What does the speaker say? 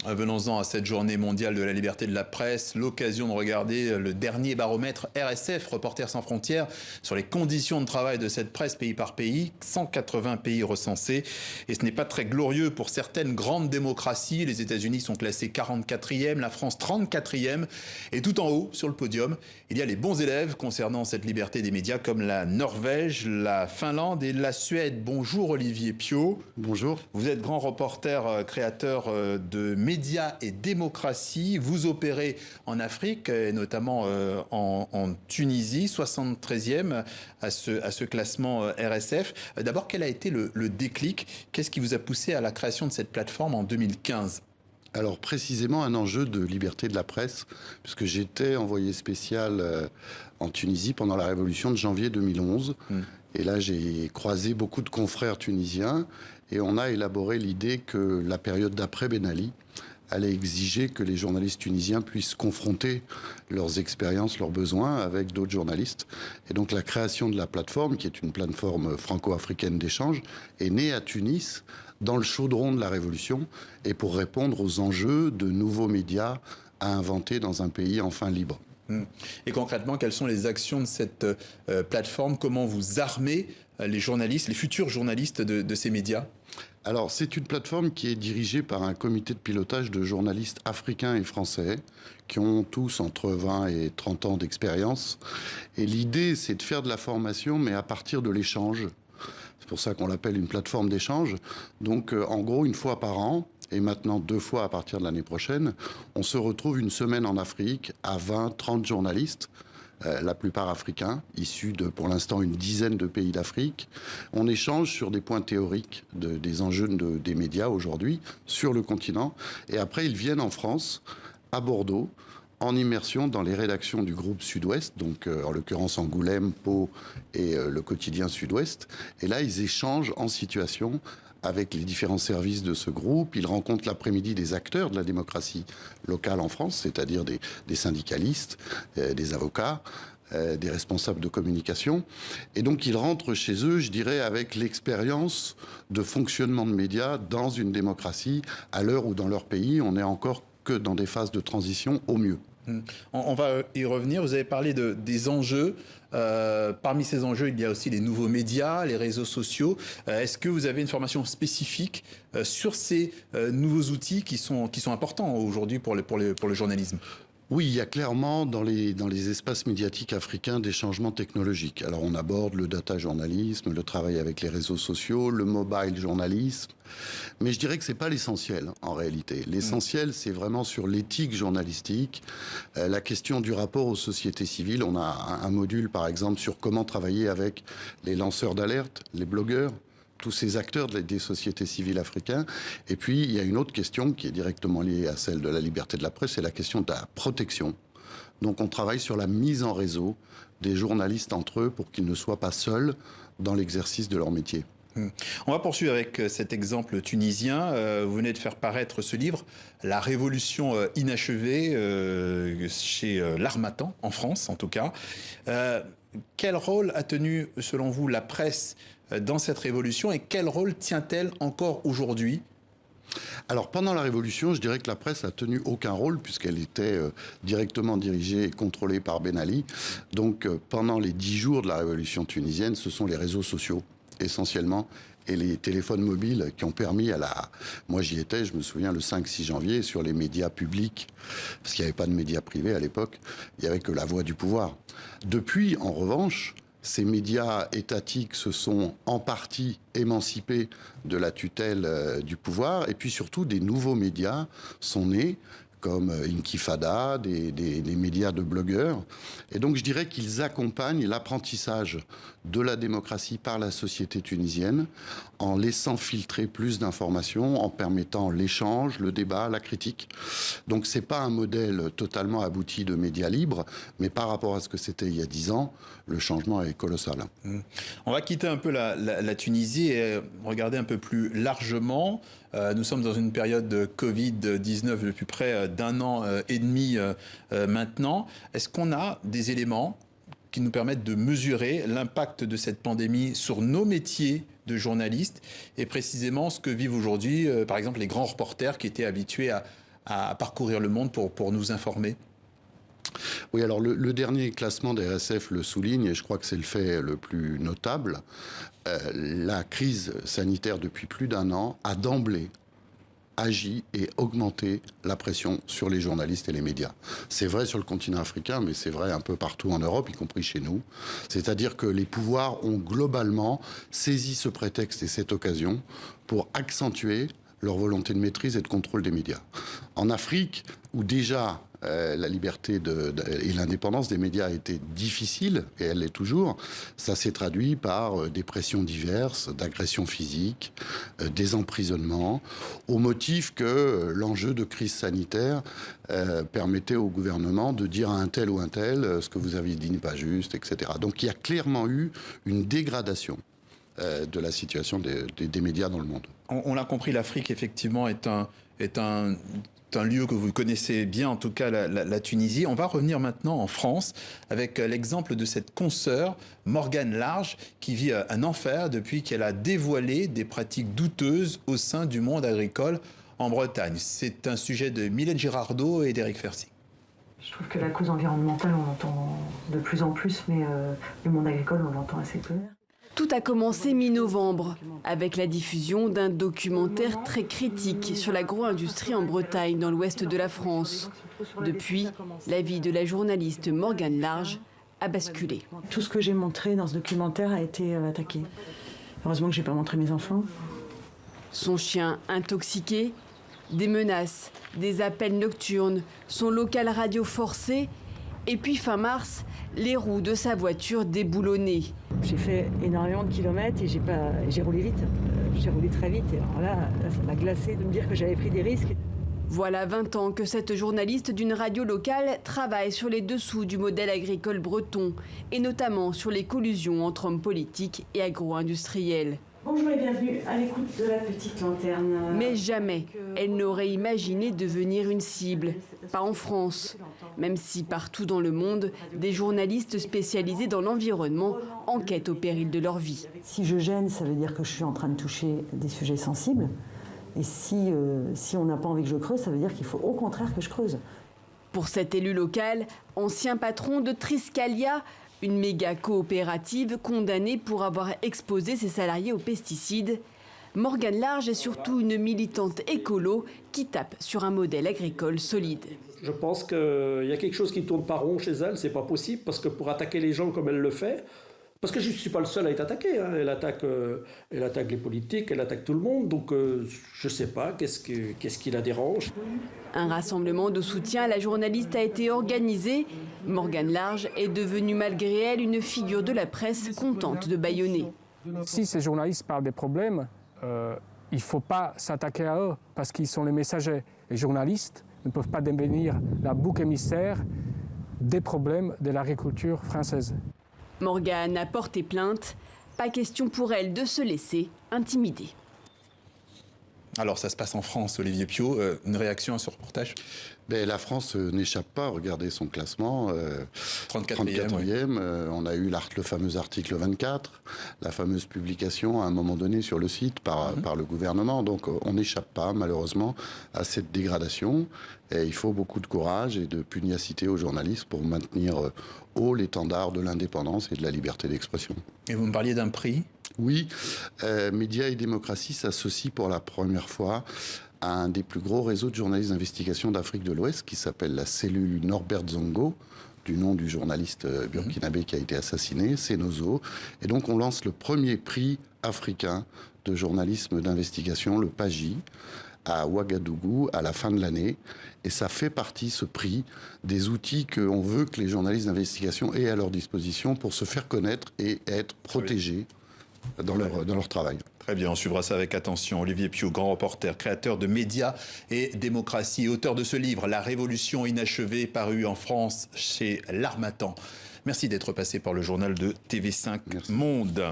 Venons-en à cette journée mondiale de la liberté de la presse, l'occasion de regarder le dernier baromètre RSF, Reporters sans frontières, sur les conditions de travail de cette presse pays par pays, 180 pays recensés. Et ce n'est pas très glorieux pour certaines grandes démocraties. Les États-Unis sont classés 44e, la France 34e. Et tout en haut, sur le podium, il y a les bons élèves concernant cette liberté des médias, comme la Norvège, la Finlande et la Suède. Bonjour Olivier Piot. Bonjour. Vous êtes grand reporter, créateur de médias et démocratie. Vous opérez en Afrique, et notamment en Tunisie, 73e à ce classement RSF. D'abord, quel a été le déclic? Qu'est-ce qui vous a poussé à la création de cette plateforme en 2015? Alors précisément un enjeu de liberté de la presse, puisque j'étais envoyé spécial en Tunisie pendant la révolution de janvier 2011. Et là, j'ai croisé beaucoup de confrères tunisiens et on a élaboré l'idée que la période d'après Ben Ali allait exiger que les journalistes tunisiens puissent confronter leurs expériences, leurs besoins avec d'autres journalistes. Et donc la création de la plateforme, qui est une plateforme franco-africaine d'échange, est née à Tunis, dans le chaudron de la Révolution, et pour répondre aux enjeux de nouveaux médias à inventer dans un pays enfin libre. Et concrètement, quelles sont les actions de cette plateforme? Comment vous armez les journalistes, les futurs journalistes de ces médias? Alors, c'est une plateforme qui est dirigée par un comité de pilotage de journalistes africains et français qui ont tous entre 20 et 30 ans d'expérience. Et l'idée, c'est de faire de la formation, mais à partir de l'échange. C'est pour ça qu'on l'appelle une plateforme d'échange. Donc, en gros, une fois par an, et maintenant 2 fois à partir de l'année prochaine, on se retrouve une semaine en Afrique à 20, 30 journalistes, la plupart africains, issus de, pour l'instant, une dizaine de pays d'Afrique. On échange sur des points théoriques des enjeux des médias aujourd'hui sur le continent. Et après, ils viennent en France, à Bordeaux, en immersion dans les rédactions du groupe Sud-Ouest, donc en l'occurrence Angoulême, Pau et le quotidien Sud-Ouest. Et là, ils échangent en situation avec les différents services de ce groupe. Ils rencontrent l'après-midi des acteurs de la démocratie locale en France, c'est-à-dire des syndicalistes, des avocats, des responsables de communication. Et donc, ils rentrent chez eux, je dirais, avec l'expérience de fonctionnement de médias dans une démocratie, à l'heure où dans leur pays, on n'est encore que dans des phases de transition au mieux. On va y revenir. Vous avez parlé des enjeux. Parmi ces enjeux, il y a aussi les nouveaux médias, les réseaux sociaux. Est-ce que vous avez une formation spécifique sur ces nouveaux outils qui sont importants aujourd'hui pour le journalisme? Oui, il y a clairement dans les espaces médiatiques africains des changements technologiques. Alors on aborde le data journalisme, le travail avec les réseaux sociaux, le mobile journalisme. Mais je dirais que ce n'est pas l'essentiel en réalité. L'essentiel, c'est vraiment sur l'éthique journalistique, la question du rapport aux sociétés civiles. On a un module par exemple sur comment travailler avec les lanceurs d'alerte, les blogueurs, tous ces acteurs des sociétés civiles africains. Et puis, il y a une autre question qui est directement liée à celle de la liberté de la presse, c'est la question de la protection. Donc, on travaille sur la mise en réseau des journalistes entre eux pour qu'ils ne soient pas seuls dans l'exercice de leur métier. On va poursuivre avec cet exemple tunisien. Vous venez de faire paraître ce livre, La Révolution inachevée, chez l'Harmattan, en France en tout cas. Quel rôle a tenu, selon vous, la presse dans cette révolution et quel rôle tient-elle encore aujourd'hui? Alors, pendant la Révolution, je dirais que la presse a tenu aucun rôle puisqu'elle était directement dirigée et contrôlée par Ben Ali. Donc, pendant les 10 jours de la Révolution tunisienne, ce sont les réseaux sociaux, essentiellement, et les téléphones mobiles qui ont permis à la... Moi, j'y étais, je me souviens, le 5-6 janvier, sur les médias publics, parce qu'il n'y avait pas de médias privés à l'époque, il n'y avait que la voix du pouvoir. Depuis, en revanche, ces médias étatiques se sont en partie émancipés de la tutelle du pouvoir. Et puis surtout, des nouveaux médias sont nés, comme Intifada, des médias de blogueurs. Et donc je dirais qu'ils accompagnent l'apprentissage de la démocratie par la société tunisienne en laissant filtrer plus d'informations, en permettant l'échange, le débat, la critique. Donc c'est pas un modèle totalement abouti de médias libres, mais par rapport à ce que c'était il y a 10 ans, le changement est colossal. On va quitter un peu la Tunisie et regarder un peu plus largement. Nous sommes dans une période de Covid-19 depuis près d'1 an et demi maintenant. Est-ce qu'on a des éléments qui nous permettent de mesurer l'impact de cette pandémie sur nos métiers de journalistes et précisément ce que vivent aujourd'hui, par exemple, les grands reporters qui étaient habitués à parcourir le monde pour nous informer? Oui, alors le dernier classement des RSF le souligne, et je crois que c'est le fait le plus notable. La crise sanitaire depuis plus d'1 an a d'emblée agi et augmenté la pression sur les journalistes et les médias. C'est vrai sur le continent africain, mais c'est vrai un peu partout en Europe, y compris chez nous. C'est-à-dire que les pouvoirs ont globalement saisi ce prétexte et cette occasion pour accentuer leur volonté de maîtrise et de contrôle des médias. En Afrique, où déjà la liberté et l'indépendance des médias a été difficile, et elle l'est toujours, ça s'est traduit par des pressions diverses, d'agressions physiques, des emprisonnements, au motif que l'enjeu de crise sanitaire permettait au gouvernement de dire à un tel ou un tel ce que vous avez dit n'est pas juste, etc. Donc il y a clairement eu une dégradation de la situation des médias dans le monde. On l'a compris, l'Afrique, effectivement, est un lieu que vous connaissez bien, en tout cas la Tunisie. On va revenir maintenant en France avec l'exemple de cette consoeur, Morgane Large, qui vit un enfer depuis qu'elle a dévoilé des pratiques douteuses au sein du monde agricole en Bretagne. C'est un sujet de Mylène Girardot et d'Éric Fercy. Je trouve que la cause environnementale, on l'entend de plus en plus, mais le monde agricole, on l'entend assez peu. Tout a commencé mi-novembre, avec la diffusion d'un documentaire très critique sur l'agro-industrie en Bretagne, dans l'ouest de la France. Depuis, la vie de la journaliste Morgane Large a basculé. Tout ce que j'ai montré dans ce documentaire a été attaqué. Heureusement que je n'ai pas montré mes enfants. Son chien intoxiqué, des menaces, des appels nocturnes, son local radio forcé, et puis fin mars, les roues de sa voiture déboulonnées. J'ai fait énormément de kilomètres et j'ai roulé vite. J'ai roulé très vite et alors là, ça m'a glacé de me dire que j'avais pris des risques. Voilà 20 ans que cette journaliste d'une radio locale travaille sur les dessous du modèle agricole breton et notamment sur les collusions entre hommes politiques et agro-industriels. Bonjour et bienvenue à l'écoute de la petite lanterne. Mais jamais elle n'aurait imaginé devenir une cible, pas en France, même si partout dans le monde, des journalistes spécialisés dans l'environnement enquêtent au péril de leur vie. Si je gêne, ça veut dire que je suis en train de toucher des sujets sensibles. Et si on n'a pas envie que je creuse, ça veut dire qu'il faut au contraire que je creuse. Pour cet élu local, ancien patron de Triscalia, une méga coopérative condamnée pour avoir exposé ses salariés aux pesticides, Morgane Large est surtout une militante écolo qui tape sur un modèle agricole solide. Je pense qu'il y a quelque chose qui ne tourne pas rond chez elle, c'est pas possible, parce que pour attaquer les gens comme elle le fait, parce que je ne suis pas le seul à être attaqué, hein. Elle attaque les politiques, elle attaque tout le monde, donc je ne sais pas, qu'est-ce qui la dérange. Un rassemblement de soutien à la journaliste a été organisé. Morgane Large est devenue malgré elle une figure de la presse contente de bâillonner. Si ces journalistes parlent des problèmes, il ne faut pas s'attaquer à eux parce qu'ils sont les messagers. Les journalistes ne peuvent pas devenir la bouc émissaire des problèmes de l'agriculture française. Morgane a porté plainte. Pas question pour elle de se laisser intimider. Alors, ça se passe en France, Olivier Piot. Une réaction à ce reportage? La France n'échappe pas. Regardez son classement. 34e. On a eu le fameux article 24, la fameuse publication à un moment donné sur le site par le gouvernement. Donc, on n'échappe pas, malheureusement, à cette dégradation. Et il faut beaucoup de courage et de pugnacité aux journalistes pour maintenir haut l'étendard de l'indépendance et de la liberté d'expression. Et vous me parliez d'un prix? Oui, Médias et démocratie s'associent pour la première fois à un des plus gros réseaux de journalistes d'investigation d'Afrique de l'Ouest qui s'appelle la cellule Norbert Zongo, du nom du journaliste burkinabé qui a été assassiné, Senozo. Et donc on lance le premier prix africain de journalisme d'investigation, le PAGI, à Ouagadougou à la fin de l'année. Et ça fait partie, ce prix, des outils qu'on veut que les journalistes d'investigation aient à leur disposition pour se faire connaître et être protégés dans leur travail. Très bien, on suivra ça avec attention. Olivier Piot, grand reporter, créateur de Médias et démocratie, auteur de ce livre, La Révolution inachevée, paru en France chez L'Harmattan. Merci d'être passé par le journal de TV5 Monde.